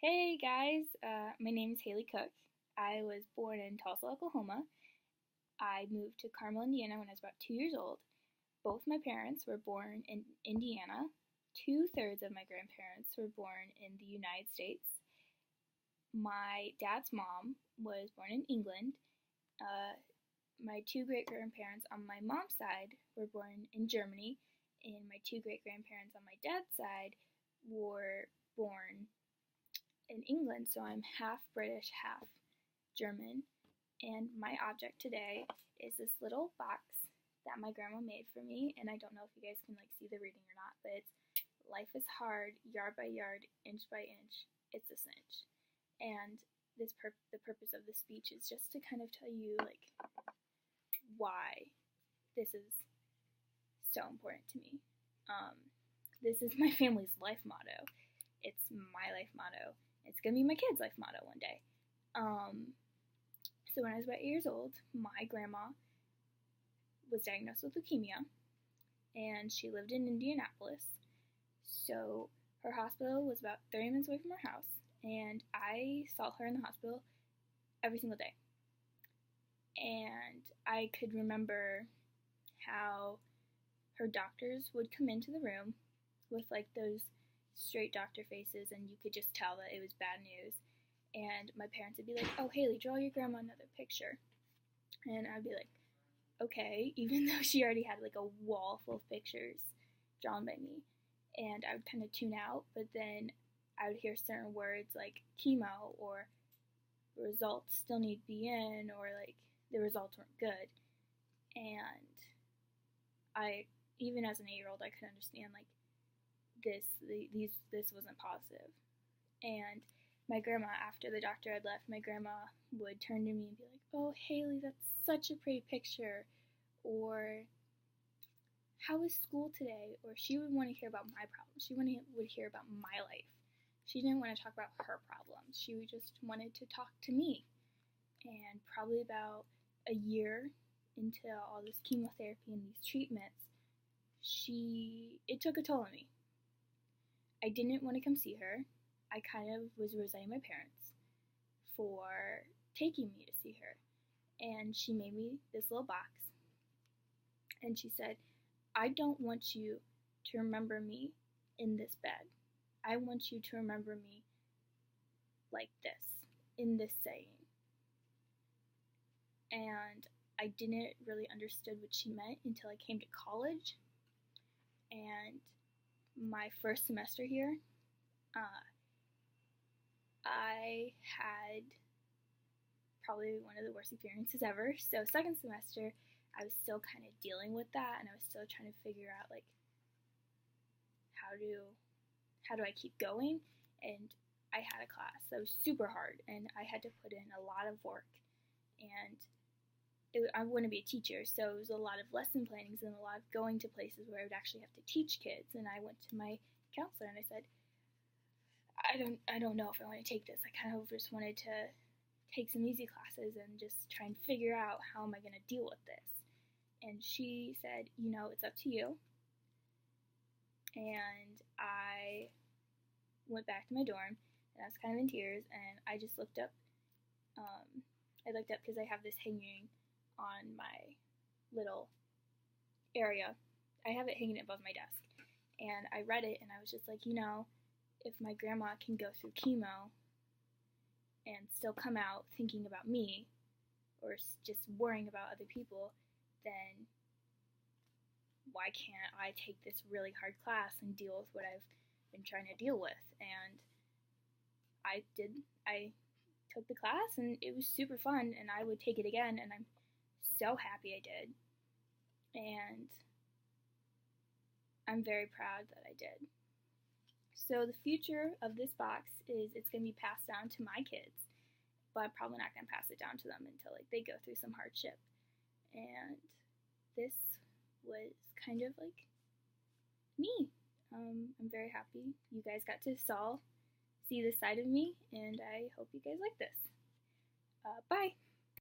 Hey guys, my name is Haley Cook. I was born in Tulsa, Oklahoma. I moved to Carmel, Indiana when I was about 2 years old. Both my parents were born in Indiana. Two-thirds of my grandparents were born in the United States. My dad's mom was born in England. Uh, my two great grandparents on my mom's side were born in Germany, and my two great grandparents on my dad's side were born in England, so I'm half British, half German. And my object today is this little box that my grandma made for me, and I don't know if you guys can see the reading or not, but it's life is hard, yard by yard, inch by inch, it's a cinch. And the purpose of the speech is just to kind of tell you why this is so important to me. This is my family's life motto. It's my life motto. It's gonna be my kids' life motto one day. So when I was about 8 years old, my grandma was diagnosed with leukemia, and she lived in Indianapolis. So her hospital was about 30 minutes away from our house, and I saw her in the hospital every single day. And I could remember how her doctors would come into the room with those straight doctor faces, and you could just tell that it was bad news. And my parents would be like, "Oh, Haley, draw your grandma another picture." And I'd be like, okay, even though she already had a wall full of pictures drawn by me. And I would kind of tune out, but then I would hear certain words like chemo, or results still need to be in, or the results weren't good. And I, even as an 8-year-old, I could understand this wasn't positive. And my grandma, after the doctor had left, my grandma would turn to me and be like, "Oh, Haley, that's such a pretty picture," or "How was school today?" Or she would want to hear about my problems. She would hear about my life. She didn't want to talk about her problems. She just wanted to talk to me. And probably about a year into all this chemotherapy and these treatments, it took a toll on me. I didn't want to come see her. I kind of was resenting my parents for taking me to see her. And she made me this little box. And she said, "I don't want you to remember me in this bed. I want you to remember me like this, in this saying." And I didn't really understand what she meant until I came to college. And my first semester here, I had probably one of the worst experiences ever. So second semester, I was still kind of dealing with that, and I was still trying to figure out how do I keep going. And I had a class that was super hard, and I had to put in a lot of work. And I want to be a teacher, so it was a lot of lesson plannings and a lot of going to places where I would actually have to teach kids. And I went to my counselor and I said, I don't know if I want to take this. I kind of just wanted to take some easy classes and just try and figure out how am I going to deal with this. And she said, it's up to you. And I went back to my dorm, and I was kind of in tears, and I just looked up. I looked up because I have this hanging on my little area. I have it hanging above my desk. And I read it, and I was just like, if my grandma can go through chemo and still come out thinking about me, or just worrying about other people, then why can't I take this really hard class and deal with what I've been trying to deal with? And I did. I took the class, and it was super fun, and I would take it again, and I'm so happy I did. And I'm very proud that I did. So the future of this box is it's going to be passed down to my kids, but I'm probably not going to pass it down to them until they go through some hardship. And this was kind of me. I'm very happy you guys got to see this side of me, and I hope you guys like this. Bye!